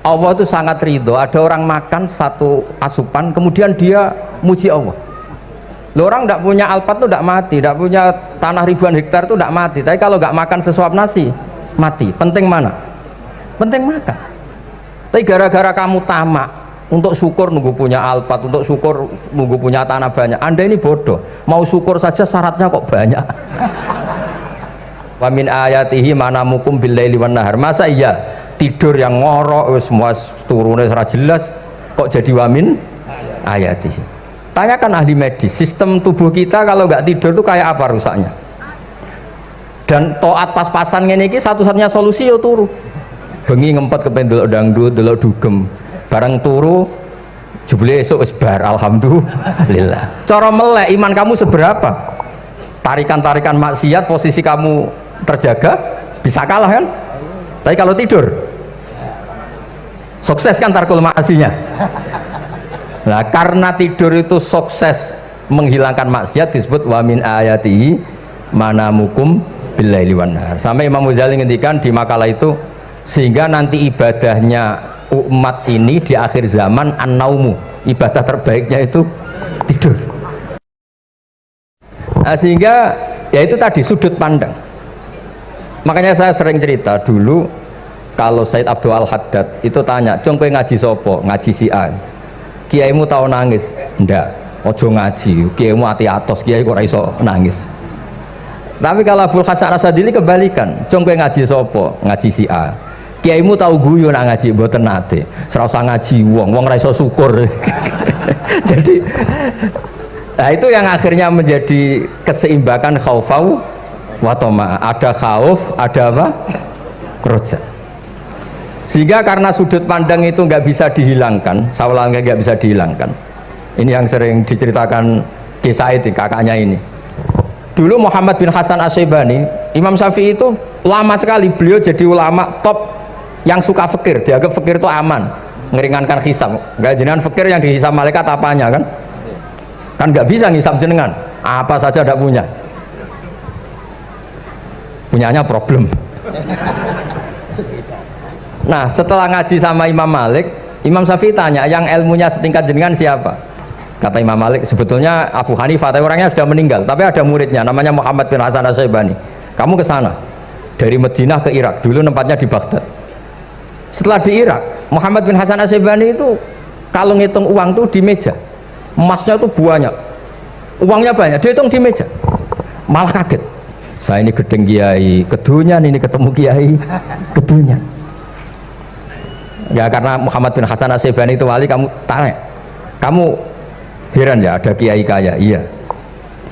Allah itu sangat ridho. Ada orang makan satu asupan kemudian dia muji Allah. Loh, orang tidak punya alpat itu tidak mati, tidak punya tanah ribuan hektar itu tidak mati, tapi kalau nggak makan sesuap nasi mati. Penting mana? Penting makan. Tapi gara-gara kamu tamak untuk syukur nunggu punya alpat, untuk syukur nunggu punya tanah banyak, Anda ini bodoh. Mau syukur saja syaratnya kok banyak. Wa min ayatihi manamukum billaili wan nahar. Masa iya tidur yang ngorok semua turunnya secara jelas kok jadi wamin ayatihi? Tanyakan ahli medis, sistem tubuh kita kalau nggak tidur itu kayak apa rusaknya? Dan toat pas-pasan ini satu-satunya solusi ya turu. Bengi ngempet kepen delok dangdut, delok dugem. Barang turu jebule esuk wis bar, alhamdulillah. Cara melek iman kamu seberapa? Tarikan-tarikan maksiat posisi kamu terjaga bisa kalah kan? Tapi kalau tidur sukses kan tarkul maksinya. Nah, karena tidur itu sukses menghilangkan maksiat disebut wa min ayatihi manamukum billaili wan nahar. Sampai Imam Ghazali ngendikan di makalah itu, sehingga nanti ibadahnya umat ini di akhir zaman an-naumu, ibadah terbaiknya itu tidur. Nah, sehingga ya itu tadi sudut pandang. Makanya saya sering cerita dulu kalau Said Abdul Al-Haddad itu tanya, "Cung kowe ngaji sopo?" "Ngaji si A." "Kiaimu tahu nangis?" "Ndak." "Ojo ngaji, kiaimu ati atos, kiai kok ora iso nangis." Tapi kalau Abdul Hasan Asadili kebalikan, "Cung kowe ngaji sopo?" "Ngaji si A." "Kiaimu tahu guyu nak ngaji?" "Mboten nate." "Ora usah ngaji wong ora iso syukur." Jadi nah itu yang akhirnya menjadi keseimbangan khaufau wa tama. Ada khauf, ada apa? Roja. Sehingga karena sudut pandang itu nggak bisa dihilangkan, sawalangnya nggak bisa dihilangkan. Ini yang sering diceritakan kisah itu kakaknya ini. Dulu Muhammad bin Hasan Asy-Syaibani, Imam Syafi'i itu lama sekali beliau jadi ulama top yang suka fikir. Dianggap fikir itu aman, ngeringankan hisab. Nggak jenengan fikir yang dihisab malaikat apanya kan? Kan nggak bisa ngisab jenengan, apa saja tidak punya. Punyanya problem. Nah, setelah ngaji sama Imam Malik, Imam Syafi'i tanya, yang ilmunya setingkat jenengan siapa? Kata Imam Malik, sebetulnya Abu Hanifah, tapi orangnya sudah meninggal, tapi ada muridnya namanya Muhammad bin Hasan Asy-Syaibani. Kamu ke sana dari Madinah ke Irak, dulu tempatnya di Baghdad. Setelah di Irak, Muhammad bin Hasan Asy-Syaibani itu kalau ngitung uang tuh di meja, emasnya tuh banyak, uangnya banyak, dia hitung di meja, malah kaget. Saya ini gedeng kiai, kedunyan ini ketemu kiai, kedunyan. Ya karena Muhammad bin Hasan Asy-Syaibani itu wali, kamu tanya, kamu heran ya ada kiai kaya? Iya.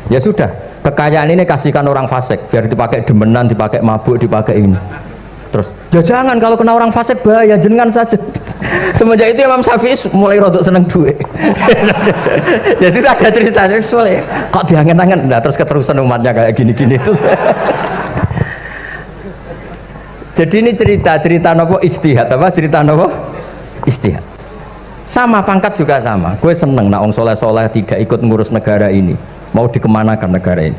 Ya sudah, kekayaan ini kasihkan orang fasik, biar dipakai demenan, dipakai mabuk, dipakai ini. Terus, ya jangan, kalau kena orang fasik bahaya, jenengan saja. Semenjak itu Imam Syafi'i mulai rodok seneng duit. Jadi ada ceritanya, soalnya kok diangen-angen, nah terus keterusan umatnya kayak gini-gini tuh. Jadi ini cerita nopo istihad, apa cerita nopo istihad. Sama pangkat juga sama. Gue seneng nak wong soleh-soleh tidak ikut ngurus negara ini, mau dikemanakan negara ini.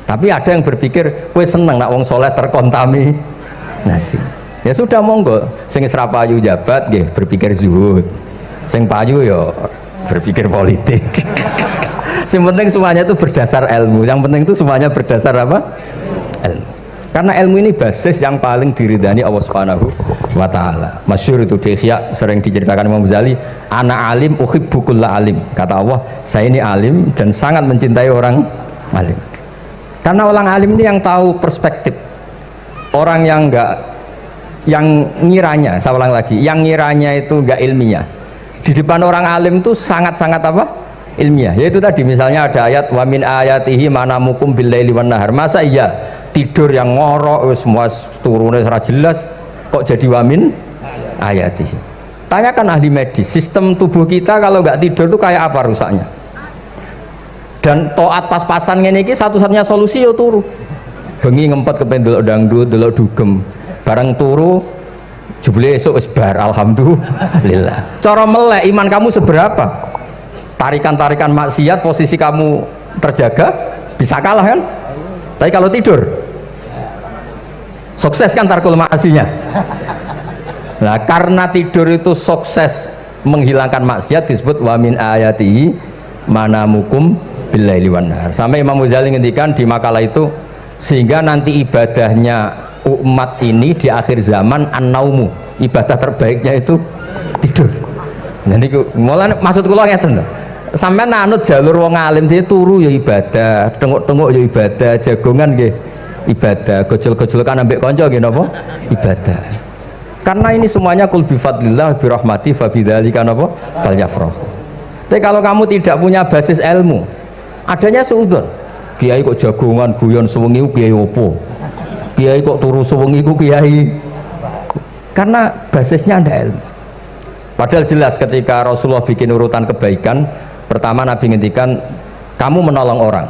Tapi ada yang berpikir, gue seneng nak wong soleh terkontaminasi. Ya sudah monggo, sing serapayu jabat nggih berpikir zuhud, sing payu ya berpikir politik. Yang penting semuanya itu berdasar ilmu, yang penting itu semuanya berdasar apa? Ilmu. Karena ilmu ini basis yang paling diridani Allah Subhanahu wa ta'ala. Masyhur itu di Ihya sering diceritakan Imam Ghazali, ana alim uhibbu kulla alim. Kata Allah, saya ini alim dan sangat mencintai orang alim. Karena orang alim ini yang tahu perspektif. Orang yang enggak, yang ngiranya, saya ulang lagi, yang ngiranya itu enggak ilmiah, di depan orang alim itu sangat-sangat apa? Ilmiah. Yaitu tadi misalnya ada ayat wa min ayatihi manamukum billaili wan nahar. Masa iya tidur yang ngorok semua turunnya secara jelas kok jadi wamin ayatihi? Tanyakan ahli medis, sistem tubuh kita kalau nggak tidur itu kayak apa rusaknya? Dan toat pas-pasan ini satu-satunya solusi ya turu. Bengi ngempet kepen delok dangdut, delok dugem. Barang turu jebule esuk wis bar, alhamdulillah. Cara melek iman kamu seberapa? Tarikan-tarikan maksiat posisi kamu terjaga bisa kalah kan? Tapi kalau tidur sukses kan tarkul maksinya. Nah, karena tidur itu sukses menghilangkan maksiat disebut wa min ayatihi manamukum billaili wan nahar. Sampai Imam Ghazali ngendikan di makalah itu, sehingga nanti ibadahnya umat ini di akhir zaman an-naumu, ibadah terbaiknya itu tidur. Jadi mulai maksud kula ngeten lho. Sampeyan anut jalur wong alim dia turu ya ibadah, tengok-tengok ya ibadah, jagongan nggih ibadah, gojol-gojolkan ambek kanca nggih napa? Ibadah. Karena ini semuanya kul bi fadlillah bi rahmati fa bidzalika napa? Falyafrahu. Tapi kalau kamu tidak punya basis ilmu, adanya suudzon. Kiai kok jagongan guyon sewengi kiai opo? Kiai kok turu sewengi ku kiai? Karena basisnya ada ilmu. Padahal jelas ketika Rasulullah bikin urutan kebaikan, pertama Nabi ngendikan kamu menolong orang.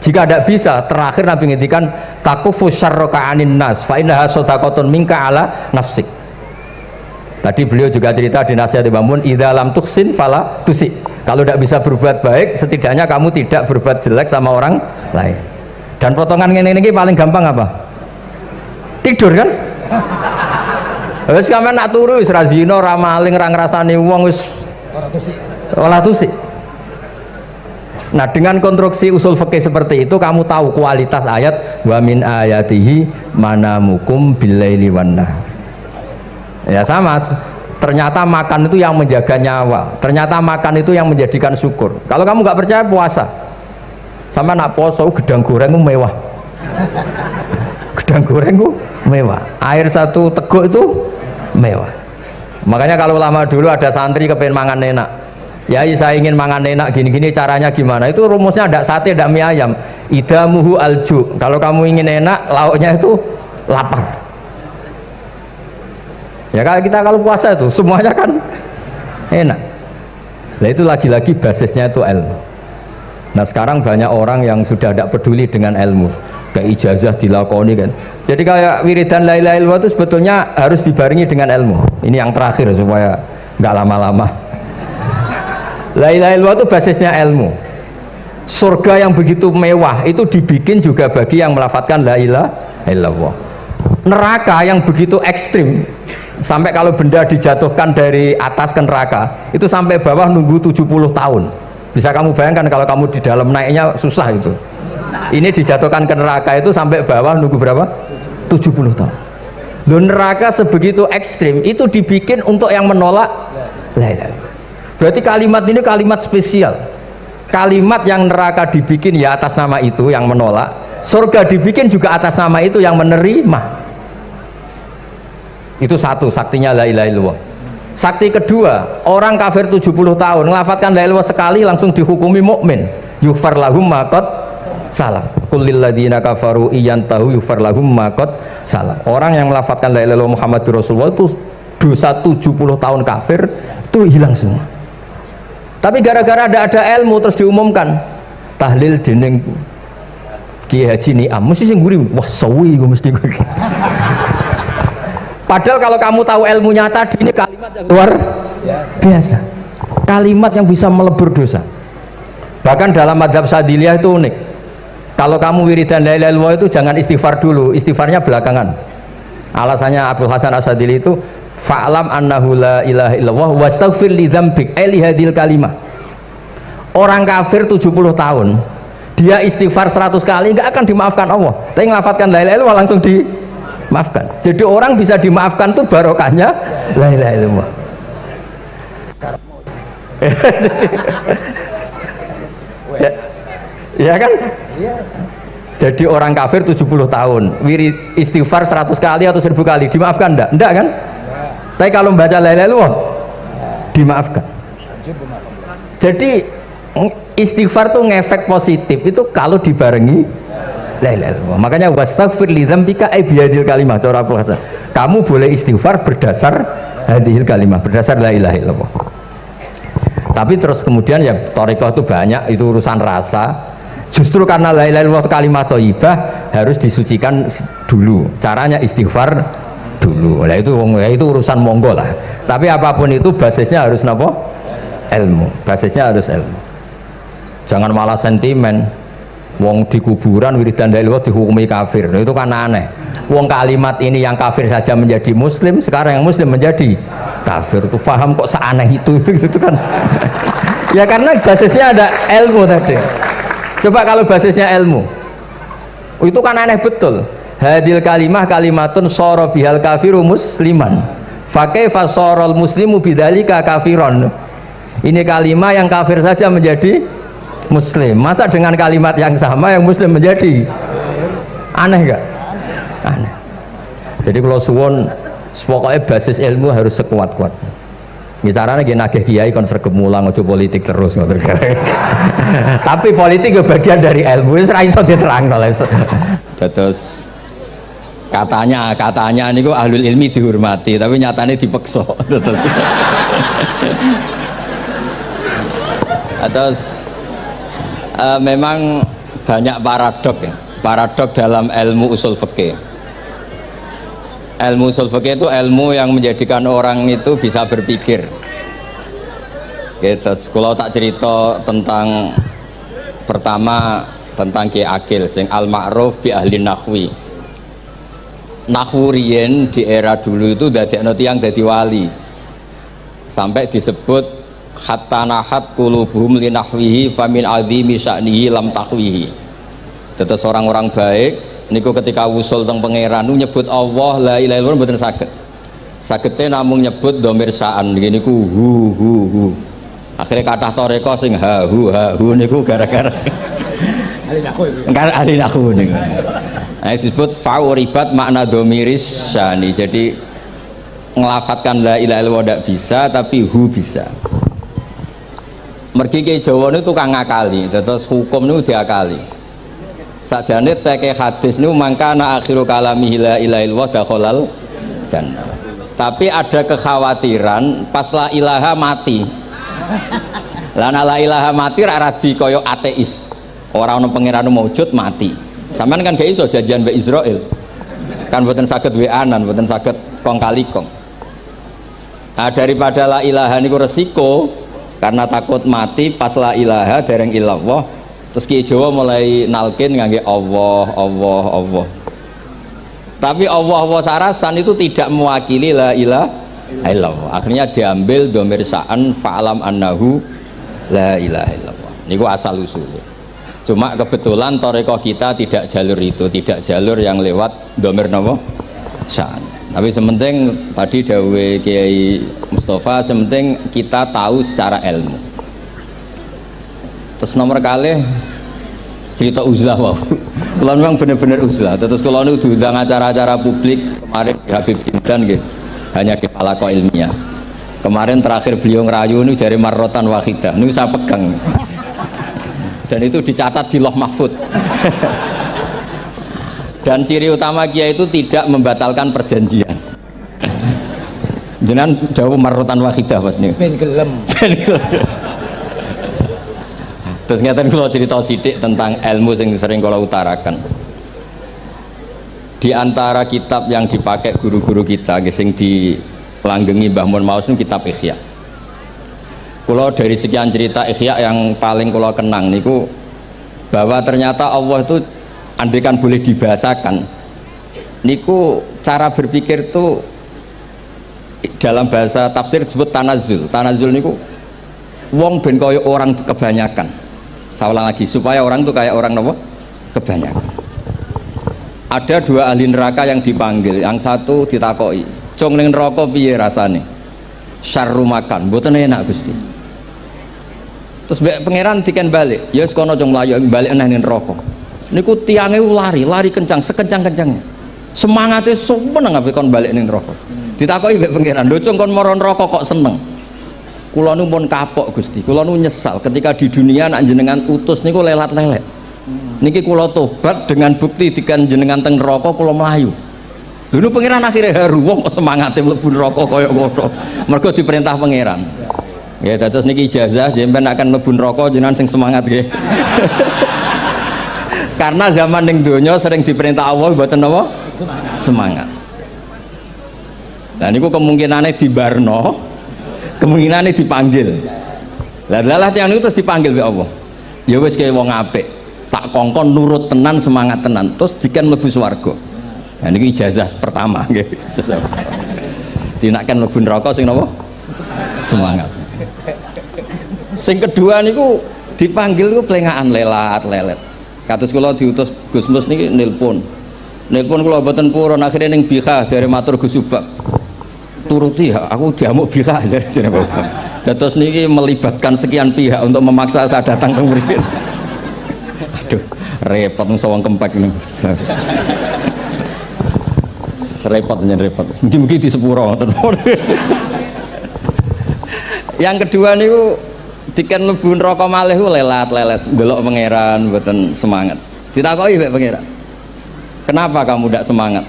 Jika tidak bisa, terakhir Nabi ngendikan takufu syarraka anin nas fa innaha shadaqatun minka ala nafsik. Tadi beliau juga cerita di nasihat Imam Mun, idza lam tuhsin fala tusi. Kalau tidak bisa berbuat baik, setidaknya kamu tidak berbuat jelek sama orang lain. Dan potongan ini paling gampang apa? Tidur kan? Wis sampean nak turu wis ra zina, ra maling, ra ngrasani wong wis ora tusik. Nah, dengan konstruksi usul fikih seperti itu kamu tahu kualitas ayat wa min ayatihi manamukum billaili wan nahar. Ya sama, ternyata makan itu yang menjaga nyawa, ternyata makan itu yang menjadikan syukur. Kalau kamu nggak percaya puasa, sama nak poso gedang goreng itu mewah. Gedang goreng itu mewah, air satu teguk itu mewah. Makanya kalau lama dulu ada santri kepengen mangan enak, ya saya ingin mangan enak gini-gini, caranya gimana? Itu rumusnya ada sate, ada mie ayam. Idamuhu alju. Kalau kamu ingin enak, lauknya itu lapar. Ya kita kalau puasa itu semuanya kan enak. Nah itu lagi-lagi basisnya itu ilmu. Nah sekarang banyak orang yang sudah tidak peduli dengan ilmu, kayak ijazah dilakoni kan. Jadi kayak wiridan la ilaha illallah itu sebetulnya harus dibarengi dengan ilmu. Ini yang terakhir supaya nggak lama-lama. La ilaha illallah itu basisnya ilmu. Surga yang begitu mewah itu dibikin juga bagi yang melafadzkan la ilaha illallah. Neraka yang begitu ekstrim, sampai kalau benda dijatuhkan dari atas ke neraka itu sampai bawah nunggu 70 tahun. Bisa kamu bayangkan kalau kamu di dalam naiknya susah itu. Ini dijatuhkan ke neraka itu sampai bawah nunggu berapa? 70 tahun. Loh, neraka sebegitu ekstrim itu dibikin untuk yang menolak la ilaha illallah. Berarti kalimat ini kalimat spesial. Kalimat yang neraka dibikin ya atas nama itu yang menolak, surga dibikin juga atas nama itu yang menerima. Itu satu saktinya la ilaha illallah. Sakti kedua, orang kafir 70 tahun ngelafatkan la ilaha illallah sekali langsung dihukumi mukmin. Yufar lahum maqad salah. Qul lil ladzina kafaru iyantahu yufar lahum maqad salah. Orang yang melafatkan la ilaha illallah Muhammadur Rasulullah itu dosa 70 tahun kafir itu hilang semua. Tapi gara-gara ada ilmu terus diumumkan tahlil dening Kiai Haji Niam mesti sing nguri, wah sawi gue mesti gue. Padahal kalau kamu tahu ilmunya tadi, ini kalimat yang luar biasa, kalimat yang bisa melebur dosa. Bahkan dalam mazhab Sadiliyah itu unik. Kalau kamu wiridan la ilaha illallah itu jangan istighfar dulu, istighfarnya belakangan. Alasannya Abdul Hasan As-Sadili itu fa'lam annahu la ilaha illallah wastaghfir li dzambik li hadil kalimah. Orang kafir 70 tahun dia istighfar 100 kali nggak akan dimaafkan Allah, tapi ngelafadzkan la ilaha illallah langsung dimaafkan. Jadi orang bisa dimaafkan tuh barokahnya la ilaha illallah. Ya kan? Jadi orang kafir 70 tahun wirid istighfar 100 kali atau 1000 kali dimaafkan enggak? Enggak kan? Tapi kalau membaca la ilaha illallah dimaafkan. Jadi istighfar tuh ngefek positif itu kalau dibarengi la ilaha illallah. Makanya wastaghfir li dzambika ay bihadil kalimah. Cara puasa. Kamu boleh istighfar berdasar hadil kalimah, berdasar la ilaha illallah. Tapi terus kemudian ya thariqah itu banyak, itu urusan rasa. Justru karena la ilaha illallah kalimat thayyibah harus disucikan dulu. Caranya istighfar dulu. Lah itu urusan monggo lah. Tapi apapun itu basisnya harus napa? Ilmu. Basisnya harus ilmu. Jangan malah sentimen. Wong di kuburan wiridan la ilaha dihukumi kafir. Nah, itu kan aneh. Wong kalimat ini yang kafir saja menjadi muslim, sekarang yang muslim menjadi kafir. Ku paham kok seaneh itu gitu kan. Ya karena basisnya ada ilmu tadi. Coba kalau basisnya ilmu, itu kan aneh betul. Hadil kalimah kalimatun soro bihal kafiru musliman. Fakaifa sorol muslimu bidzalika kafiron. Ini kalimat yang kafir saja menjadi muslim. Masa dengan kalimat yang sama yang muslim menjadi aneh enggak? Aneh. Jadi kalau suwon pokoknya basis ilmu harus sekuat-kuat. Caranya gini nagih kiai kon sregep mulang ojo politik terus ngoten. Tapi politik itu bagian dari ilmu, wis ra iso diterangno. Terus katanya niku ahlul ilmi dihormati, tapi nyatanya dipeksa. Terus memang banyak paradok ya. Paradok dalam ilmu usul fikih. Ilmu usul fikih itu ilmu yang menjadikan orang itu bisa berpikir. Gitu. Kalau tak cerita tentang pertama tentang Ki Akil sing al ma'ruf bi ahli nahwi. Nahwu riyen di era dulu itu dadekno tiyang dadi wali. Sampai disebut hatta nahat qulubuhum li nahwihi famin azimi sya'nihi lam tahwihi. Terus orang-orang baik niku ketika usul teng pangeran nyebut Allah la ilaha illallah mboten saged. Sagete namung nyebut dhamir sa'an niku hu. Akhirnya kathah toreko sing ha hu niku gara-gara ahli nahwu niku. Nah, disebut fauribat makna dhamiris sya'ni. Jadi ngelafatkan la ilaha illallah tidak bisa tapi hu bisa. Mergi ke Jawa itu tukang ngakali, terus hukum itu diakali. Sakjane teke hadis niku mangkana akhiru kalamihi la ilaha illallah dakhalal jannah. Tapi ada kekhawatiran pas la ilaha mati. Lah la ilaha mati ra radi kaya ateis. Ora ono pangeran maujud mati. Sampeyan kan gak iso janjian mbek Israel. Kan mboten saged weanan, mboten saged kong kali kong. Nah, daripada la ilaha niku resiko karena takut mati pas la ilaha dereng illallah. Terus Ki Jawa mulai nalkin ngangge Allah. Tapi Allah sarasan itu tidak mewakili la ilaha illallah. Akhirnya diambil dhamir sa'an fa'alam annahu la ilaha illallah. Niku asal usulnya. Cuma kebetulan thariqah kita tidak jalur itu, tidak jalur yang lewat dhamir napa? Sa'an. Tapi sementing tadi dawuhe Kiai Mustafa, sementing kita tahu secara ilmu. Terus nomor kali cerita uzlah wow. Kalau memang benar-benar uzlah. Terus kalau ini diundang acara-acara publik kemarin Habib Jindan gitu, hanya di halaqah ilmiah. Kemarin terakhir beliau ngerayu ini jari marrotan wahidah. Ini saya pegang. Dan itu dicatat di Loh Mahfud. Dan ciri utama kiai itu tidak membatalkan perjanjian. Jenengan dawuh marrotan wahidah pas niku. Ben gelem. Terus ngeten kula cerita sithik tentang ilmu yang sering kula utarakan. Di antara kitab yang dipakai guru-guru kita sing dilanggengi Mbah Mun Maus niku kitab Ihya. Kula dari sekian cerita Ihya yang paling kula kenang niku bahwa ternyata Allah itu andaikan boleh dibahasakan niku cara berpikir tuh dalam bahasa tafsir disebut tanazul. Tanazul niku wong ben kaya orang kebanyakan. Saya ulang lagi supaya orang itu kayak orang nopo kebanyakan. Ada dua ahli neraka yang dipanggil, yang satu ditakoi, "Cung ning neraka piye rasane?" "Syarru makan, mboten enak Gusti." Terus pangeran diken balik, "Ya wis kono cung mlayu balik nang neraka." Niku tiange lari kencang, sekencang-kencangnya. Semangate seneng ape kon balik ning neraka. Ditakoki mbek pangeran, "Lho cung kon mara neraka kok seneng?" Kula nu pun kapok Gusti, kula nu nyesal ketika di dunia nak jenengan utus niku lelat-lelet. Niki kula tobat dengan bukti dikan jenengan teng neraka kula melayu. Lha nu pangeran akhirnya haru wong kok semangate mlebu neraka kaya ngono. Mergo diperintah pangeran. Ya dados niki ijazah jenengan akan mlebu neraka jenengan sing semangat nggih. Karena zaman ning donya sering diperintah Allah mboten napa? Semangat. Lah niku kemungkinane dibarno. Kemungkinannya dipanggil. Lah tiang itu terus dipanggil oleh Allah. Ya wis kaya wong apik, tak kongkon nurut tenan semangat tenan terus diken mlebu swarga. Nah ini ijazah pertama nggih. Dinakkan mlebu neraka sing napa? Semangat. Sing kedua niku dipanggil ku plengaan lelat lelet. Kados kula diutus Gus Mus niki nelpon. Nelpon kula mboten purun akhire ning Bika jare matur Gus Subak. Turuti ya, aku diamuk Bika jare Bapak. Dados niki melibatkan sekian pihak untuk memaksa saya datang ke mriki. Aduh, repot wong sawang kempek niku. Repot nyen repot. Mugi-mugi di sepuro ngoten. Yang kedua niku diken mlebu neraka malih ku lelat lelet ndelok pangeran mboten semangat. Ditakoki mek pangeran. Kenapa kamu tidak semangat?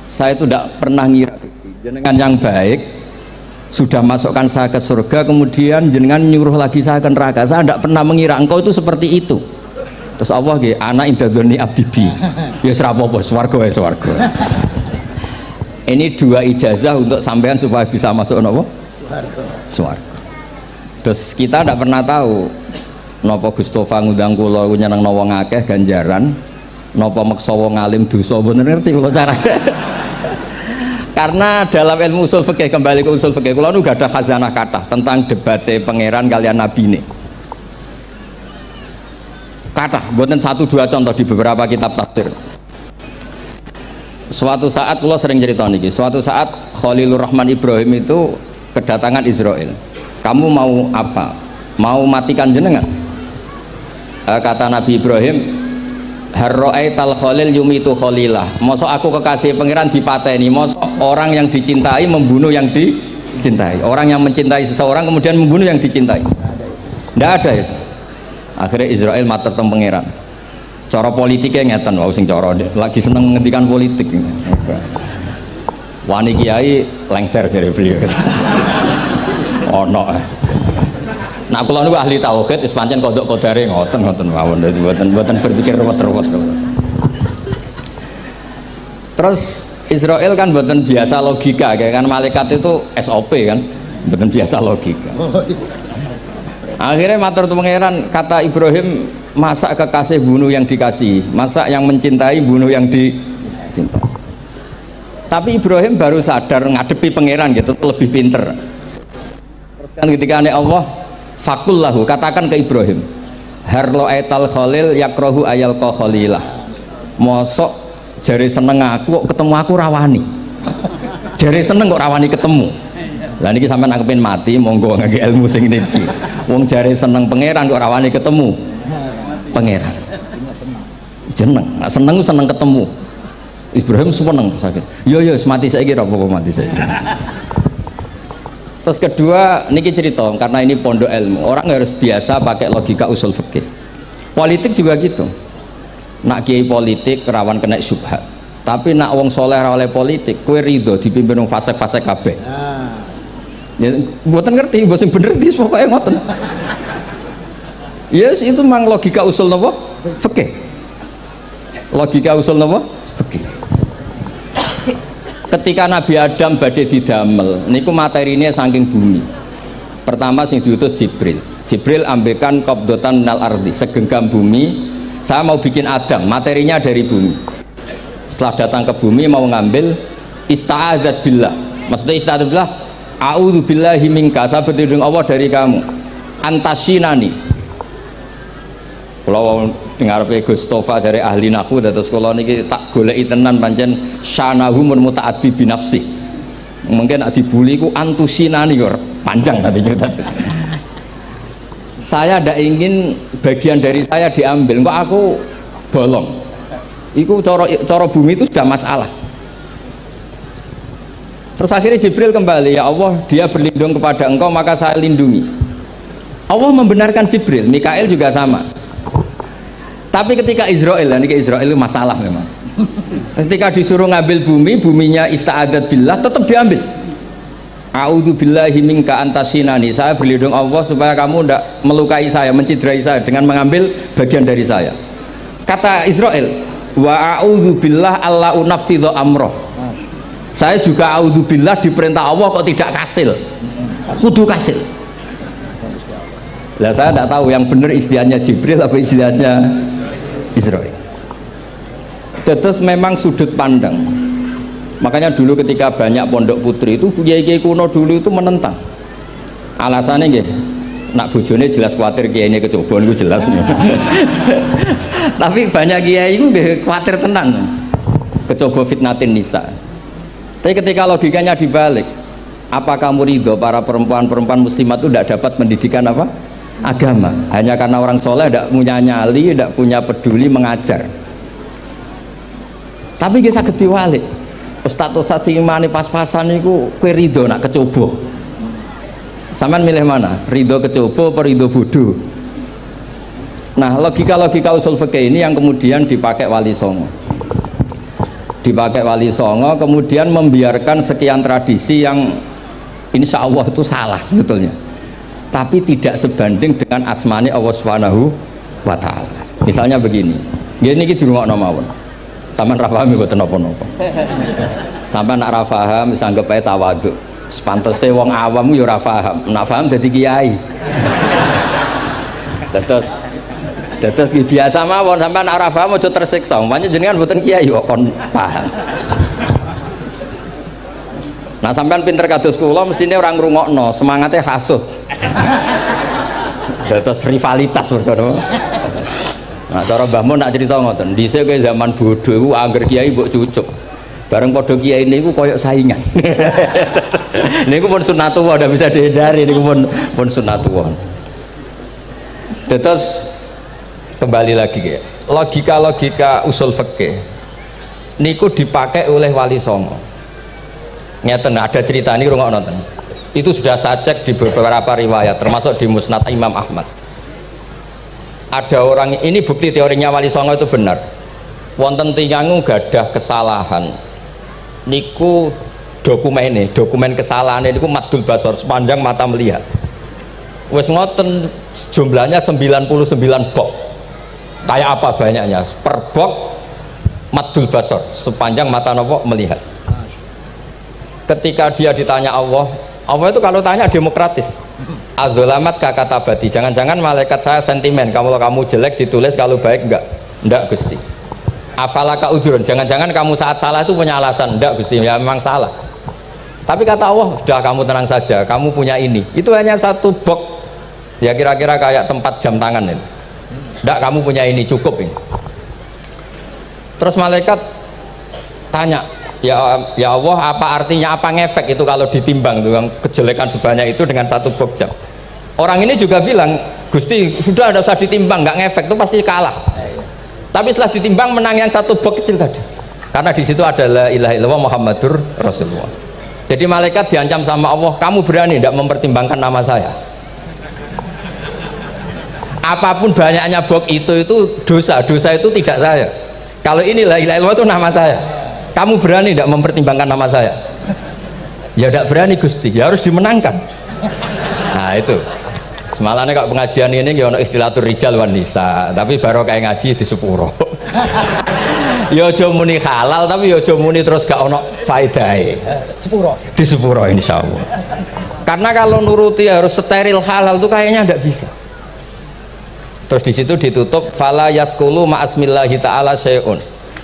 Saya itu tidak pernah ngira jenengan yang baik sudah masukkan saya ke surga, kemudian jenengan nyuruh lagi saya ke neraka. Saya tidak pernah mengira engkau itu seperti itu. Terus Allah nggih, ana indadzoni abdibi. Ya ora apa-apa, swarga wae swarga. Ini dua ijazah untuk sampean supaya bisa masuk napa? Swarga. Terus kita tidak pernah tahu napa Gustofa ngundang kula nyenengno wong akeh ganjaran, napa meksa wong alim dosa, mboten ngerti kula carane. Karena dalam ilmu usul fikih, kembali ke usul fikih, kula nu gak ada khazanah kathah tentang debate pangeran kalian nabi ini. Kathah, mboten satu dua contoh di beberapa kitab tafsir. Suatu saat kula sering cerita niki, suatu saat Khalilur Rahman Ibrahim itu kedatangan Israel. Kamu mau apa? Mau matikan jenengan? Kata Nabi Ibrahim, harro'aital khalil yumitu khalilah. Mosok aku kekasih pangeran dipateni, mosok orang yang dicintai membunuh yang dicintai, orang yang mencintai seseorang kemudian membunuh yang dicintai. Tidak ada itu. Akhirnya Israel matur teng pangeran. Cara politiknya ngeten, wau sing cara lagi seneng ngendikan politik. Wani kiai lengser dari beliau. Ono. Nah kula niku ahli tauhid wis pancen kodok kodare ngoten mawon, mboten berpikir ruwet-ruwet. Terus Israel kan mboten biasa logika, kayak kan malaikat itu SOP kan, mboten biasa logika. Akhirnya matur tu pangeran, kata Ibrahim, masa kekasih bunuh yang dikasih, masa yang mencintai bunuh yang dicintai. Tapi Ibrahim baru sadar ngadepi pangeran gitu, lebih pinter. Terus kan ketika Allah fakul lahu, katakan ke Ibrahim, harlo etal khalil yakrohu ayal ko khalilah. Mosok jari seneng aku kok ketemu aku rawani. Jari seneng kok rawani ketemu. Lah niki sampean aku pengen mati, monggo ngangge ilmu sing niki. Wong jari seneng pangeran kok rawani ketemu pangeran. Jeneng, seneng seneng ketemu. Ibrahim seneng terus akhir. Yo mati saiki ora apa-apa mati saiki. Terus kedua, niki cerita karena ini pondok ilmu, orang harus biasa pakai logika usul fikih. Politik juga gitu. Nak kiai politik rawan kena syubhat. Tapi nak wong soleh oleh politik, kue ridho dipimpin wong fasik-fasik kabeh. Ya, mboten ngerti, mboten bener di pokoknya ngoten. Yes, itu memang logika usul napa? Fikih. Logika usul napa? Fikih. Ketika Nabi Adam badhe didamel niku materinya saking bumi. Pertama sing diutus Jibril. Jibril ambekan qabdotan minal ardi, segenggam bumi. Saya mau bikin Adam, materinya dari bumi. Setelah datang ke bumi mau ngambil ista'adzat billah. Maksudnya ista'adzat billah, a'udzu billahi minka, saya berlindung Allah dari kamu. Antasinani. Kalau ngarepe Gustofa dari ahli nahwu dados kula niki tak goleki tenan pancen syanahu mun mutaaddi bi nafsi. Mungkin nek dibuli ku antusinani kok panjang nanti cerita. Saya tidak ingin bagian dari saya diambil, kok aku bolong. Iku cara bumi itu sudah masalah. Terus akhirnya Jibril kembali, ya Allah, dia berlindung kepada engkau maka saya lindungi. Allah membenarkan Jibril, Mikail juga sama. Tapi ketika Israel, ini Israel itu masalah memang. Ketika disuruh ngambil bumi, buminya ista'adat billah, tetap diambil. A'udzu billahi minka antasinani, saya berlindung Allah supaya kamu tidak melukai saya, menciderai saya dengan mengambil bagian dari saya. Kata Israel, wa a'udzu billah alla unaffidhu amroh. Saya juga a'udzu billah diperintah Allah kok tidak kasil. Kudu kasil. Lah saya tidak tahu yang benar istiadatnya Jibril apa istiadatnya Israel. Terus memang sudut pandang. Makanya dulu ketika banyak pondok putri itu kiai-kiai kuno dulu itu menentang. Alasannya nggih, nak bojone jelas khawatir kiai ini kecobaan itu jelas. Tapi banyak kiai itu nggih khawatir tenan. Kecoba fitnatin nisa. Tapi ketika logikanya dibalik, apa kamu ridho para perempuan-perempuan muslimat itu tidak dapat pendidikan apa? Agama. Hanya karena orang soleh tidak punya nyali, tidak punya peduli mengajar. Tapi kita saged diwalik. Ustadz-ustadz sing imane pas-pasan niku kowe ridho nak kecoba. Sampean milih mana? Ridho kecoba apa ridho bodoh? Nah, logika-logika usul fikih ini yang kemudian dipakai Wali Songo. Dipakai Wali Songo kemudian membiarkan sekian tradisi yang insya Allah itu salah sebetulnya. Tapi tidak sebanding dengan asmani Allah Subhanahu wa taala. Misalnya begini. Nggih niki dirungokno mawon. Sampeyan ra paham mboten napa-napa. Sampeyan nak ra paham wis anggap ae tawadhu. Sepantese wong awam yo ora paham. Nak paham dadi kiai. Terus biasa mawon sampeyan nak ra paham aja tersiksa. Umpamane jenengan mboten kiai kok kon paham. Nah sampean pinter kados kula mestine ora ngrungokno, semangate hasud. Terus rivalitas berkono. Nah cara Mbah Mun nak cerita ngoten, dhisik kowe zaman bodho iku angger kiai mbok cucuk. Bareng padha kiai niku koyok saingan. Niku pun sunatullah ndak bisa dihindari, niku pun sunatullah. Terus kembali lagi ya. Logika-logika usul fikih niku dipakai oleh Wali Songo. Ngeten ada cerita ini rungok nonton. Itu sudah saya cek di beberapa riwayat termasuk di Musnad Imam Ahmad. Ada orang ini bukti teorinya Wali Songo itu benar. Wonten tiyang gadah kesalahan. Niku dokumen kesalahan niku maddul basor sepanjang mata melihat. Wes ngoten jumlahnya 99 bok. Kayak apa banyaknya? Per bok maddul basor sepanjang mata nopo melihat. Ketika dia ditanya Allah itu kalau tanya demokratis. Adzolamat kakatabati, jangan-jangan malaikat saya sentimen kalau kamu jelek ditulis, kalau baik enggak Gusti. Afalaka udhurun, jangan-jangan kamu saat salah itu punya alasan. Enggak Gusti, ya memang salah. Tapi kata Allah, sudah kamu tenang saja, kamu punya ini. Itu hanya satu box, ya kira-kira kayak tempat jam tangan itu. Enggak, kamu punya ini, cukup ini. Terus malaikat tanya, ya Allah, apa artinya, apa ngefek itu kalau ditimbang dengan kejelekan sebanyak itu dengan satu box jam. Orang ini juga bilang, Gusti sudah ada usah ditimbang, nggak ngefek itu pasti kalah. Tapi setelah ditimbang menang yang satu box kecil tadi, karena di situ ada la ilaha illallah Muhammadur Rasulullah. Jadi malaikat diancam sama Allah, kamu berani tidak mempertimbangkan nama saya? Apapun banyaknya box itu dosa itu tidak saya. Kalau ini la ilaha illallah itu nama saya. Kamu berani tidak mempertimbangkan nama saya? Ya tidak berani Gusti, ya harus dimenangkan. Nah itu semalannya kalau pengajian ini ya ono ikhtilatur rijal wan nisa, tapi baru kayak ngaji di sepuro. Ya aja muni halal tapi ya aja muni terus gak ono faedahe. Di sepuro insyaallah. Karena kalau nuruti harus steril halal itu kayaknya tidak bisa. Terus di situ ditutup fala yaskulu ma'asmillahi ta'ala syai'un.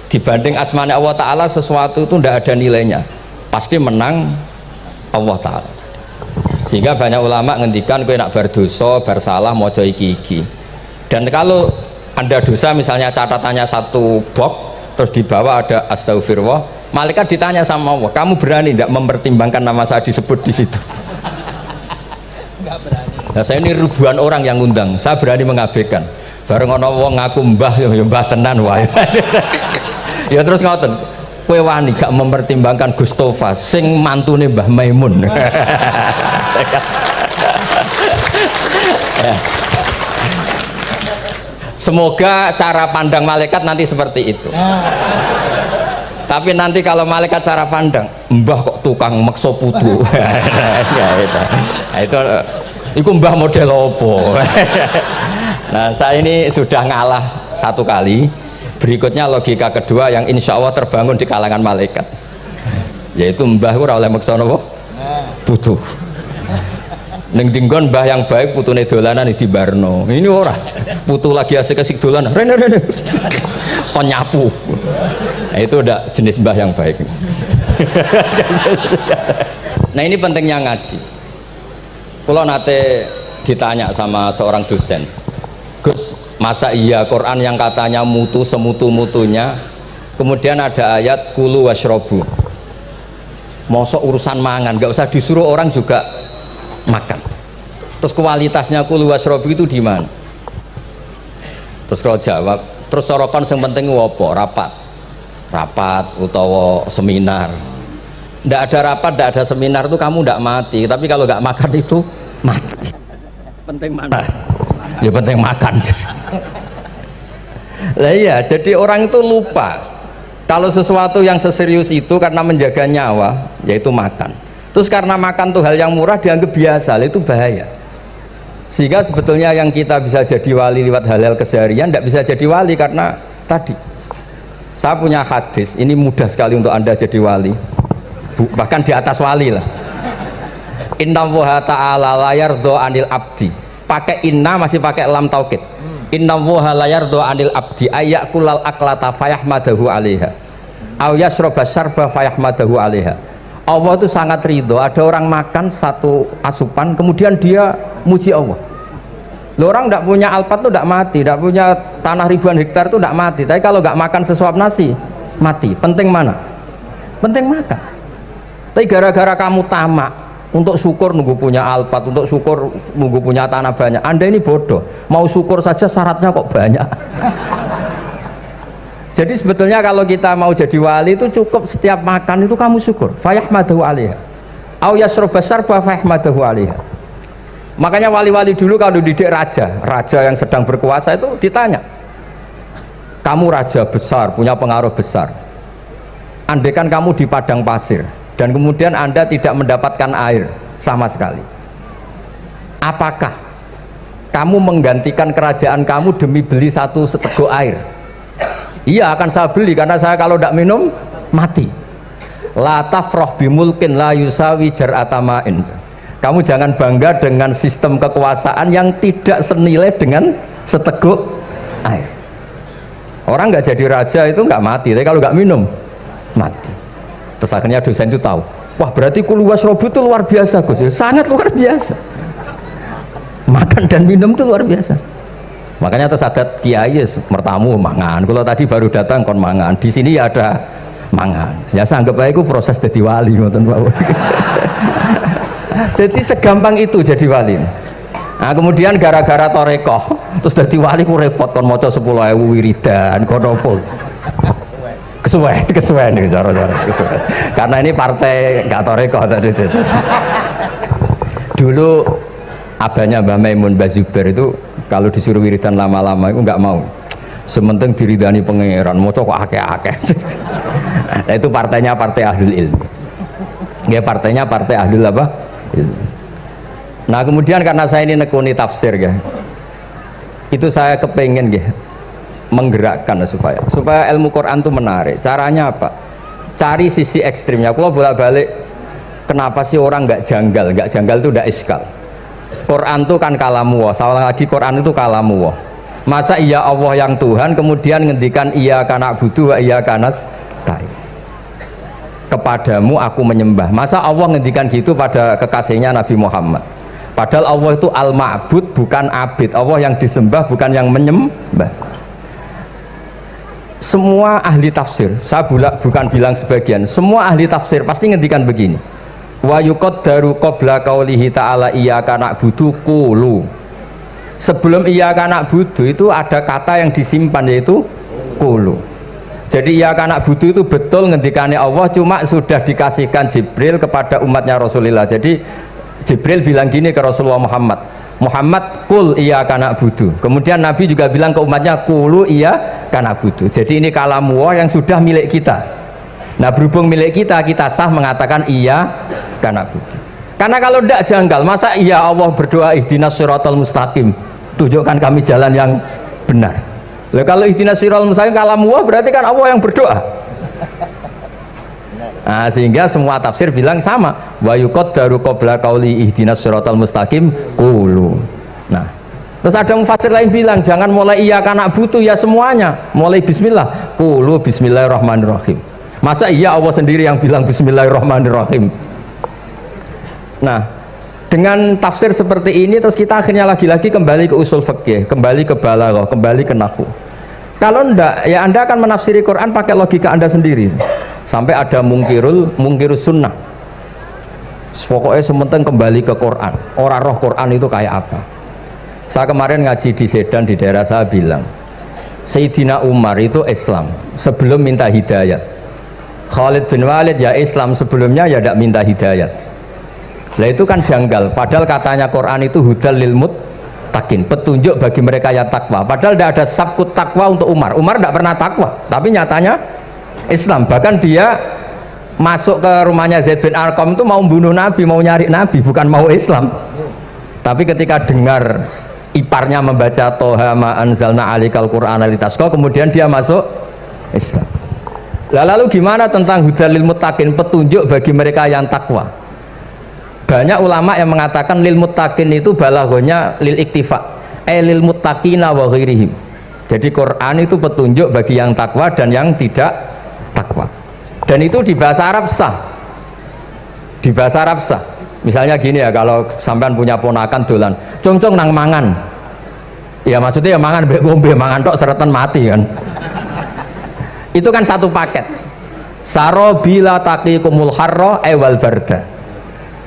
Dibanding asmane Allah Ta'ala sesuatu itu tidak ada nilainya, pasti menang Allah Ta'ala. Sehingga banyak ulama ngendikan kowe nak berdosa bersalah moco iki. Dan kalau anda dosa misalnya catatannya satu box terus di bawah ada astagfirullah, malaikat ditanya sama Allah, kamu berani tidak mempertimbangkan nama saya disebut di situ? Enggak berani. Nah saya ini ribuan orang yang ngundang, saya berani mengabaikan. Bareng ana wong ngaku mbah ya mbah tenan wae. Ya terus ngoten, kowe wani gak mempertimbangkan Gustofa sing mantune Mbah Maimun. Ya. Semoga cara pandang malaikat nanti seperti itu. Tapi nanti kalau malaikat cara pandang, mbah kok tukang makso putu. Ya itu mbah model opo. Nah saya ini sudah ngalah satu kali. Berikutnya logika kedua yang insya Allah terbangun di kalangan malaikat, yaitu mbah ora oleh maksa napa putu. Ning dinggon mbah yang baik putune dolanan di barno. Ini ora putu lagi asik-asik dolanan. Rene kon nyapu. Nah, itu udah jenis mbah yang baik. Nah ini pentingnya ngaji. Kalau nate ditanya sama seorang dosen, Gus, masa iya Quran yang katanya mutu semutu-mutunya, kemudian ada ayat kulu washrobu, mosok urusan mangan, gak usah disuruh orang juga makan. Terus kualitasnya kulu washrobu itu di mana? Terus kalau jawab, terus sorokan yang penting wopo, rapat utawa seminar. Ndak ada rapat, ndak ada seminar itu kamu ndak mati, tapi kalau nggak makan itu mati. Penting mana? Ya penting makan. Lah iya, jadi orang itu lupa kalau sesuatu yang seserius itu karena menjaga nyawa, yaitu makan. Terus karena makan tuh hal yang murah dianggap biasa, itu bahaya. Sehingga sebetulnya yang kita bisa jadi wali lewat hal-hal keseharian tidak bisa jadi wali karena tadi. Saya punya hadis, ini mudah sekali untuk Anda jadi wali, bahkan di atas wali lah. Inna woha ta'ala layar do anil abdi, pakai inna masih pakai lam taukid. Inna woha layar do anil abdi ayakulal aklata fayahmadahu alaiha aw yasroba syarba fayahmadahu alaiha. Allah itu sangat ridho ada orang makan satu asupan kemudian dia muji Allah. Loh, orang tidak punya alpat itu tidak mati, tidak punya tanah ribuan hektar itu tidak mati, tapi kalau nggak makan sesuap nasi mati. Penting mana? Penting makan. Tapi gara-gara kamu tamak untuk syukur nunggu punya alpat, untuk syukur nunggu punya tanah banyak, Anda ini bodoh. Mau syukur saja syaratnya kok banyak. Jadi sebetulnya kalau kita mau jadi wali itu cukup setiap makan itu kamu syukur. Fayahmadahu alaiha aw yasroba syarba fayahmadahu alaiha. Makanya wali-wali dulu kalau didik raja yang sedang berkuasa itu ditanya, kamu raja besar, punya pengaruh besar, andaikan kamu di padang pasir dan kemudian Anda tidak mendapatkan air sama sekali, apakah kamu menggantikan kerajaan kamu demi beli satu seteguk air? Iya, akan saya beli karena saya kalau tidak minum mati. La tafroh bimulkin la yusawi jar'atamain. Kamu jangan bangga dengan sistem kekuasaan yang tidak senilai dengan seteguk air. Orang nggak jadi raja itu nggak mati, tapi kalau nggak minum mati. Terus akhirnya dosen itu tahu, wah berarti kulu washrobu itu luar biasa, Gus. Sangat luar biasa. Makan dan minum itu luar biasa. Makanya terus adat kiai mertamu mangan. Kalau tadi baru datang kon mangan, di sini ya ada mangan. Ya saya anggap aja itu proses jadi wali, ngoten mawon. Jadi segampang itu jadi wali. Nah kemudian gara-gara torekoh terus jadi wali ku repot kon maca 10.000 wiridan kon opo. Kesuwen nih cara-cara kesuwen. Karena ini partai gak torekoh tadi itu. Dulu abahnya Mbah Maimun Mbah Zubair itu kalau disuruh wiridan lama-lama itu nggak mau, sementing diridani pangeran, mau kok akeh-akeh. Nah, itu partainya partai ahlul ilmi, ya partainya partai ahlul apa? Ilmi. Nah kemudian karena saya ini nekuni tafsir ya, itu saya kepengen ya menggerakkan supaya ilmu Quran itu menarik. Caranya apa? Cari sisi ekstrimnya. Kalau bolak-balik, kenapa sih orang nggak janggal? Nggak janggal itu udah iskal. Quran itu kan kalamu Allah. Salah lagi Quran itu kalamu Allah. Masa iya Allah yang Tuhan kemudian ngendikan iya kana butuh iya kanas tai. Kepadamu aku menyembah. Masa Allah ngendikan gitu pada kekasihnya Nabi Muhammad. Padahal Allah itu al-ma'bud bukan abid. Allah yang disembah bukan yang menyembah. Semua ahli tafsir, saya bukan bilang sebagian, semua ahli tafsir pasti ngendikan begini. Wa yuqaddaru qabla qaulihi ta'ala iyyaka na'budu qulu. Sebelum iyyaka na'budu itu ada kata yang disimpan yaitu qulu. Jadi iyyaka na'budu itu betul ngendikane Allah, cuma sudah dikasihkan Jibril kepada umatnya Rasulullah. Jadi Jibril bilang gini ke Rasulullah Muhammad qul iyyaka na'budu. Kemudian Nabi juga bilang ke umatnya qulu iyyaka na'budu. Jadi ini kalamullah yang sudah milik kita. Nah berhubung milik kita, kita sah mengatakan iya karena budi. Karena kalau tidak janggal, masa iya Allah berdoa ihdinas siratal mustaqim, tunjukkan kami jalan yang benar. Lah kalau ihdinas siratal mustaqim kalamullah berarti kan Allah yang berdoa. Nah, sehingga semua tafsir bilang sama. Wa yuqaddaru qabla qauli ihdinas siratal mustaqim qulu. Nah, Terus ada mufassir lain bilang jangan mulai iya karena butuh ya semuanya, mulai bismillah, qulu bismillahirrahmanirrahim. Masa iya Allah sendiri yang bilang bismillahirrahmanirrahim? Nah, dengan tafsir seperti ini terus kita akhirnya lagi-lagi kembali ke usul fikih, kembali ke balaghah, kembali ke nahwu. Kalau ndak ya Anda akan menafsiri Quran pakai logika Anda sendiri. Sampai ada mungkirus sunnah. Pokoknya sementing kembali ke Quran. Orang roh Quran itu kayak apa? Saya kemarin ngaji di Sedan di daerah saya bilang Sayyidina Umar itu Islam sebelum minta hidayat. Khalid bin Walid ya Islam sebelumnya ya tidak minta hidayat. Nah itu kan janggal, padahal katanya Quran itu hudal lil muttaqin, petunjuk bagi mereka yang takwa. Padahal tidak ada sabkut takwa untuk Umar. Umar tidak pernah takwa, tapi nyatanya Islam. Bahkan dia masuk ke rumahnya Zaid bin Arqam itu mau bunuh Nabi, mau nyari Nabi, bukan mau Islam. Tapi ketika dengar iparnya membaca Toha ma anzalna alikal Qur'ana litasqa, kemudian dia masuk Islam. Lalu gimana tentang hudal lil muttaqin, petunjuk bagi mereka yang takwa? Banyak ulama yang mengatakan lil muttaqin itu balaghahnya lil iktifa, lil muttaqina wa ghairihim. Jadi Quran itu petunjuk bagi yang takwa dan yang tidak takwa. Dan itu di bahasa Arab sah. Di bahasa Arab sah. Misalnya gini ya, kalau sampean punya ponakan dolan, cong-cong nang mangan. Ya maksudnya ya mangan mbek ngombe, mangan tok seretan mati kan. Itu kan satu paket. Saro bila taqikumul harra wal barda.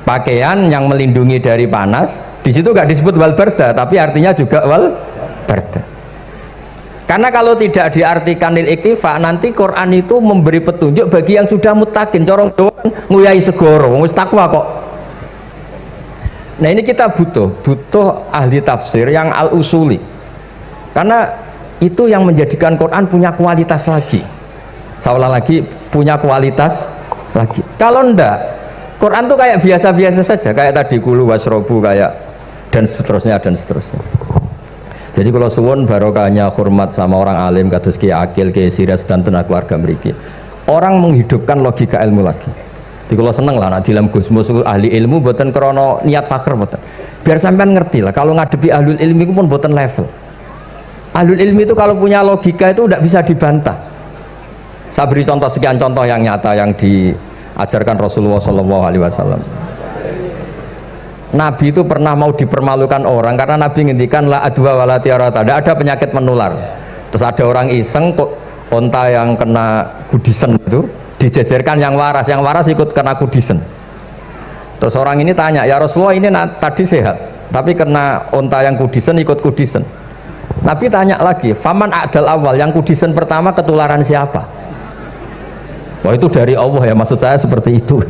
Pakaian yang melindungi dari panas. Di situ gak disebut wal barda, tapi artinya juga wal barda. Karena kalau tidak diartikan lil iktifa, nanti Quran itu memberi petunjuk bagi yang sudah muttaqin. Corong doang nguyai segoro, wis takwa kok. Nah ini kita butuh ahli tafsir yang al-usuli, karena itu yang menjadikan Quran punya kualitas lagi. Seolah lagi punya kualitas lagi. Kalau ndak, Quran tuh kayak biasa-biasa saja, kayak tadi kulu wasrobu, kayak dan seterusnya dan seterusnya. Jadi kalau suwun barokahnya hormat sama orang alim kados Ki Akil, Ki Siras dan tenaga keluarga mriki. Orang menghidupkan logika ilmu lagi. Jadi kalau seneng lah nak dilem Gusmus ahli ilmu boten krono niat fakir boten. Biar sampean ngerti lah kalau ngadepi ahlul ilmi itu pun boten level. Ahlul ilmi itu kalau punya logika itu tidak bisa dibantah. Saya beri contoh sekian contoh yang nyata yang diajarkan Rasulullah SAW. Nabi itu pernah mau dipermalukan orang karena Nabi ngendikan la adwa wala tiarata, tidak ada penyakit menular. Terus ada orang iseng kok onta yang kena kudisen itu dijejerkan yang waras ikut kena kudisen. Terus orang ini tanya, ya Rasulullah ini tadi sehat tapi kena onta yang kudisen ikut kudisen. Nabi tanya lagi, faman a'dal awal, yang kudisen pertama ketularan siapa? Wah itu dari Allah ya, maksud saya seperti itu.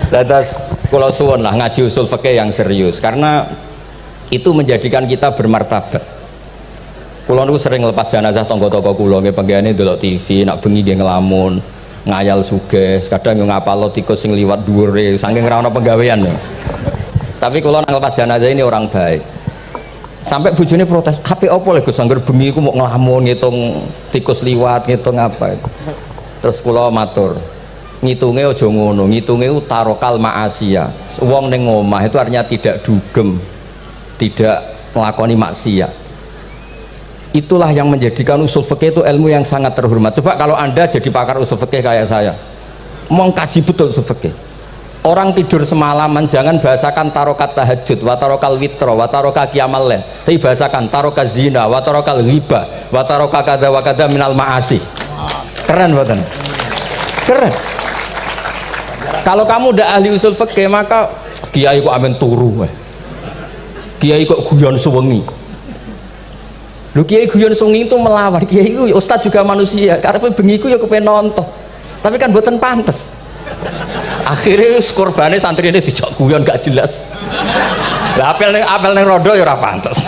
Lantas kalau suwun lah ngaji usul fikih yang serius, karena itu menjadikan kita bermartabat. Kulo niku sering lepas jenazah tangga-tangga kulo nggih penggane delok TV, nak bengi nggih ngelamun, ngayal sugih, kadang yo ngapalo tikus sing liwat dhuwure saking ra ono penggawean. Tapi kulo nang lepas jenazah ini orang baik. Sampai bojone protes, "HP opo lho Gus angger bengi iku mau ngelamun ngitung tikus liwat, ngitung apa." Terus kulo matur, ngitungnya ojo ngono, ngitungnya tarokal ma'asiyah. Wong ning omah itu artinya tidak dugem, tidak melakoni maksiat. Itulah yang menjadikan usul fikih itu ilmu yang sangat terhormat. Coba kalau Anda jadi pakar usul fikih kayak saya, mau kaji betul usul fikih. Orang tidur semalaman jangan bahasakan tarokat tahajud, wa tarokal witro, wa taroka qiyamal lail. Tapi bahasakan taroka zina, wa tarokal ghibah, wa taroka kada wa kada minal ma'asi. Keren buatan? Keren. Kalau kamu udah ahli usul fikih maka kiai kok amen turu, kiai kok guyon suwengi. Lu kiai guyon suwengi itu melawan, kiai itu ustaz juga manusia, karena bengi ku ya kepen nonton, tapi kan buatan pantas. Akhirnya korbannya santri ini dijak guyon gak jelas. Lah apel neng rodo ya ora pantas.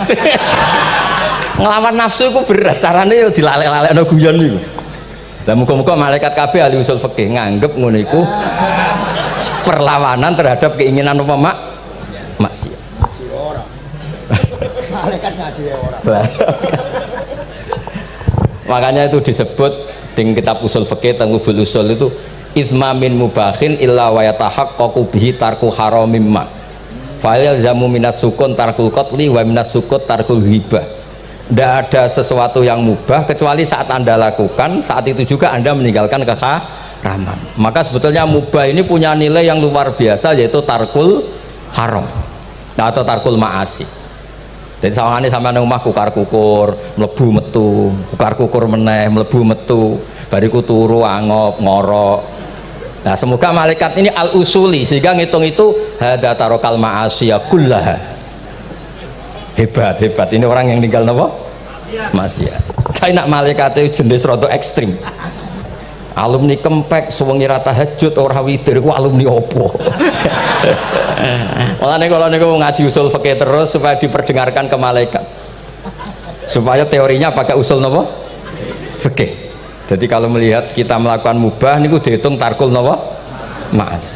Ngelawan nafsu ku berat, caranya ya dilalek-lalekno guyon niku. Lah muga-muga malaikat kabeh ahli usul fikih nganggep ngono iku perlawanan terhadap keinginan apa maksiat. Malaikat ngaji ora. Makanya itu disebut di kitab usul fikih Tanghubul Usul itu izma min mubahin illa wa yatahaqqaqu bihi tarku haramim ma. fa'il zamu minas sukun tarkul qatli wa minas sukut tarkul hibah. Tidak ada sesuatu yang mubah kecuali saat Anda lakukan, saat itu juga Anda meninggalkan keharaman. Maka sebetulnya mubah ini punya nilai yang luar biasa, yaitu tarkul haram atau tarkul ma'asi. Jadi sawangane sampean nang omah kukar kukur, mlebu metu, kukar kukur meneh, mlebu metu, bariku turu angop ngorok. Nah, semoga malaikat ini al-usuli sehingga ngitung itu hadza tarokal ma'asiya kullaha. Hebat ini orang yang tinggal napa? Maksiat. Tapi nak malaikat itu jenis rada ekstrim. Alumni kempek suwengi ra tahajud ora witir ku alumni opo? Mulane kalau niku ngaji usul fikih terus supaya diperdengarkan ke malaikat. Supaya teorinya pakai usul napa? Fikih. Jadi kalau melihat kita melakukan mubah niku dihitung tarkul napa? Ma'as.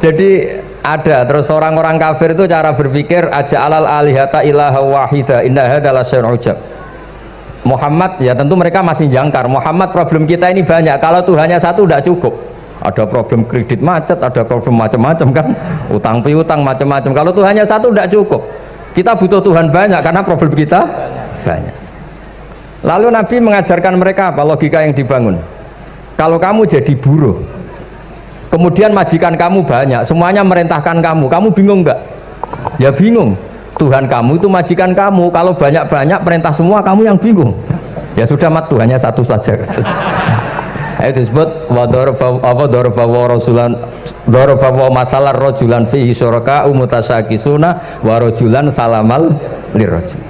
Jadi ada terus orang-orang kafir itu cara berpikir aja alal alihata ilaha wahida inna hadalah syai'un ujab. Muhammad ya tentu mereka masih jangkar. Muhammad problem kita ini banyak. Kalau Tuhannya satu tidak cukup. Ada problem kredit macet, ada problem macam-macam kan, utang piutang macam-macam. Kalau Tuhannya satu tidak cukup. Kita butuh Tuhan banyak karena problem kita banyak. Lalu Nabi mengajarkan mereka apa logika yang dibangun. Kalau kamu jadi buruh, kemudian majikan kamu banyak, semuanya merintahkan kamu bingung enggak? Ya bingung. Tuhan kamu itu majikan kamu, kalau banyak-banyak perintah semua kamu yang bingung. Ya sudah mat Tuhannya satu saja. Itu disebut darabawa masalah rojulan fihi syuraka umutasakisuna wa rojulan salamal lirrajul.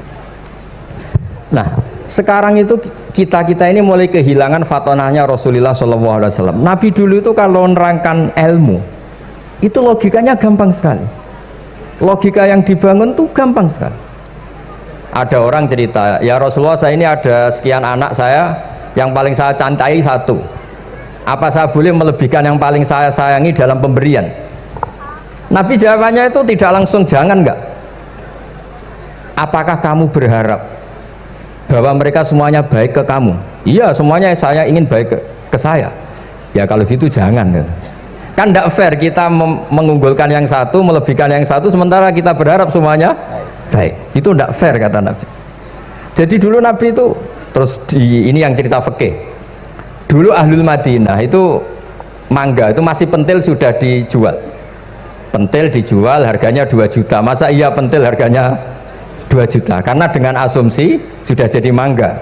Nah, sekarang itu kita ini mulai kehilangan fatonahnya Rasulullah SAW. Nabi dulu itu kalau nerangkan ilmu itu logikanya gampang sekali. Logika yang dibangun tuh gampang sekali. Ada orang cerita, ya Rasulullah saya ini ada sekian anak saya, yang paling saya cintai satu. Apa saya boleh melebihkan yang paling saya sayangi dalam pemberian? Nabi jawabannya itu tidak langsung jangan enggak. Apakah kamu berharap bahwa mereka semuanya baik ke kamu? Iya, semuanya saya ingin baik ke saya. Ya kalau gitu jangan gitu. Kan tidak fair kita mengunggulkan yang satu, melebihkan yang satu, sementara kita berharap semuanya baik. Itu tidak fair kata Nabi. Jadi dulu Nabi itu terus ini yang cerita fikih. Dulu Ahlul Madinah itu mangga itu masih pentil sudah dijual. Pentil dijual harganya 2 juta. Masa iya pentil harganya 2 juta? Karena dengan asumsi sudah jadi mangga.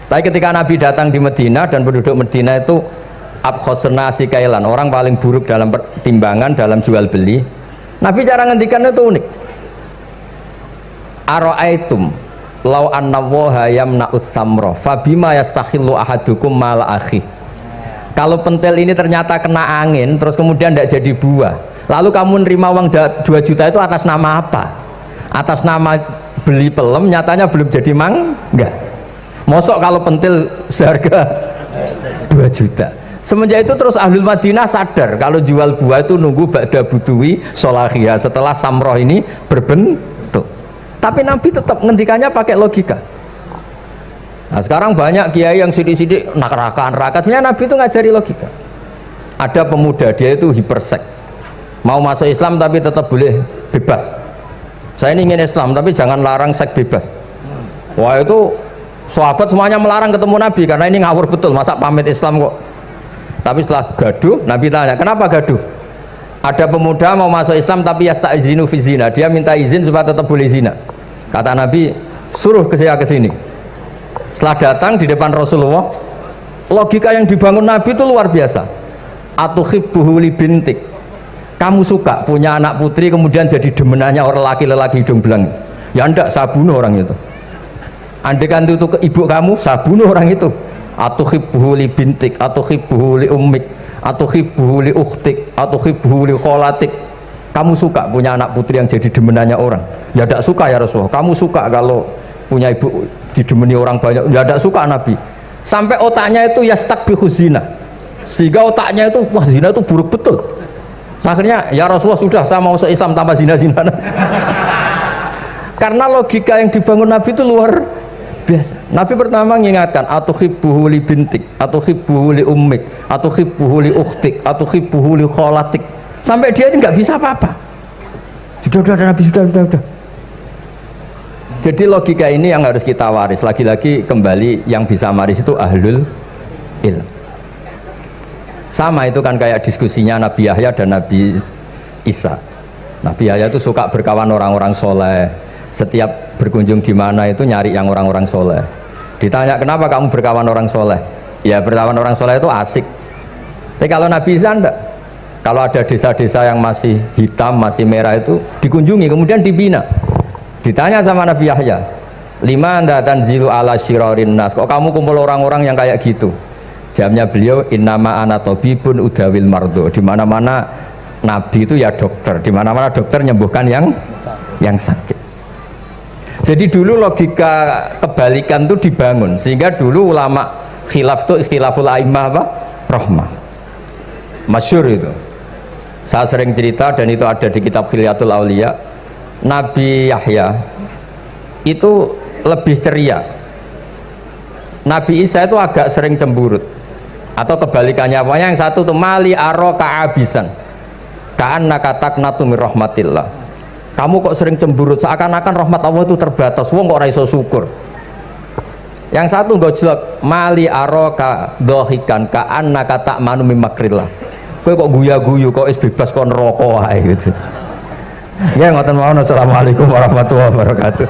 Tapi ketika Nabi datang di Madinah dan penduduk Madinah itu abkhosna sikailan, orang paling buruk dalam pertimbangan dalam jual beli. Nabi cara ngendikannya itu unik. Aro'aitum lau anna waha yamna'us samro fabima yastakhillu ahadukum mal akhi. Kalau pentil ini ternyata kena angin terus kemudian tidak jadi buah, lalu kamu nerima uang 2 juta itu atas nama apa? Atas nama beli pelem, nyatanya belum jadi mangga. Mosok kalau pentil seharga 2 juta. Semenjak itu terus Ahlul Madinah sadar kalau jual buah itu nunggu ba'da budui solahiyah, setelah samroh ini berbentuk. Tapi Nabi tetap ngendikannya pakai logika. Nah sekarang banyak kiai yang sidik-sidik neraka, sebenarnya Nabi itu ngajari logika. Ada pemuda dia itu hipersek, mau masuk Islam tapi tetap boleh bebas. Saya ini ingin Islam tapi jangan larang seks bebas. Wah itu sahabat semuanya melarang ketemu Nabi karena ini ngawur betul, masa pamit Islam kok. Tapi setelah gaduh, Nabi tanya, kenapa gaduh? Ada pemuda mau masuk Islam tapi yasta'izinu fi zina, dia minta izin supaya tetap boleh zina. Kata Nabi, suruh saya ke sini. Setelah datang di depan Rasulullah, logika yang dibangun Nabi itu luar biasa. Atuhibbuhu li bintik. Kamu suka punya anak putri kemudian jadi demenannya orang laki-laki hidung belang? Ya enggak, saya bunuh orang itu. Andaikan itu ke ibu kamu, saya bunuh orang itu. Atuhibbuhu li bintik, atuhibbuhu li ummik, atuhibbuhu li ukhtik, atuhibbuhu li kholatik. Kamu suka punya anak putri yang jadi demenannya orang? Ya tidak suka ya Rasulullah. Kamu suka kalau punya ibu didemeni orang banyak? Ya tidak suka Nabi. Sampai otaknya itu yastakbihu zina, sehingga otaknya itu wah zina itu buruk betul. Akhirnya ya Rasulullah sudah, saya mau se-Islam tanpa zina-zina. Karena logika yang dibangun Nabi itu luar biasa. Nabi pertama mengingatkan atuhibbuhu li bintik, atuhibbuhu li ummik, atuhibbuhu li ukhtik, atuhibbuhu li kholatik. sampai dia ini nggak bisa apa-apa. Sudah Nabi sudah. Jadi logika ini yang harus kita waris. Lagi-lagi kembali yang bisa waris itu ahlul ilm. Sama itu kan kayak diskusinya Nabi Yahya dan Nabi Isa. Nabi Yahya itu suka berkawan orang-orang soleh. Setiap berkunjung di mana itu nyari yang orang-orang soleh. Ditanya kenapa kamu berkawan orang soleh? Ya berkawan orang soleh itu asik. Tapi kalau Nabi Isa enggak. Kalau ada desa-desa yang masih hitam, masih merah itu dikunjungi, kemudian dibina. Ditanya sama Nabi Yahya, lima anda tanzilu ala syirarin nas, kok kamu kumpul orang-orang yang kayak gitu? Jawabnya beliau, innama ana tabibun udawil mardo. Di mana-mana Nabi itu ya dokter, di mana-mana dokter nyembuhkan yang sakit. Jadi dulu logika kebalikan itu dibangun, sehingga dulu ulama khilaf itu ikhtilaful a'immah apa? Rahmah. Masyhur itu. Saya sering cerita dan itu ada di kitab Khilyatul Auliya. Nabi Yahya itu lebih ceria. Nabi Isa itu agak sering cemburut. Atau kebalikannya, pokoknya yang satu tuh mali aro ka'abisan ka'annaka taqnatu min rahmatillah. Kamu kok sering cemburut, seakan-akan rahmat Allah itu terbatas, wong kok ora iso syukur. Yang satu gojlok, mali aro ka dohikan ka'annaka ta'manu min makrillah. Kowe kok guya-guyu, kok is bebas kon neraka wae gitu. Ya ngoten mawon. Assalamualaikum warahmatullahi wabarakatuh.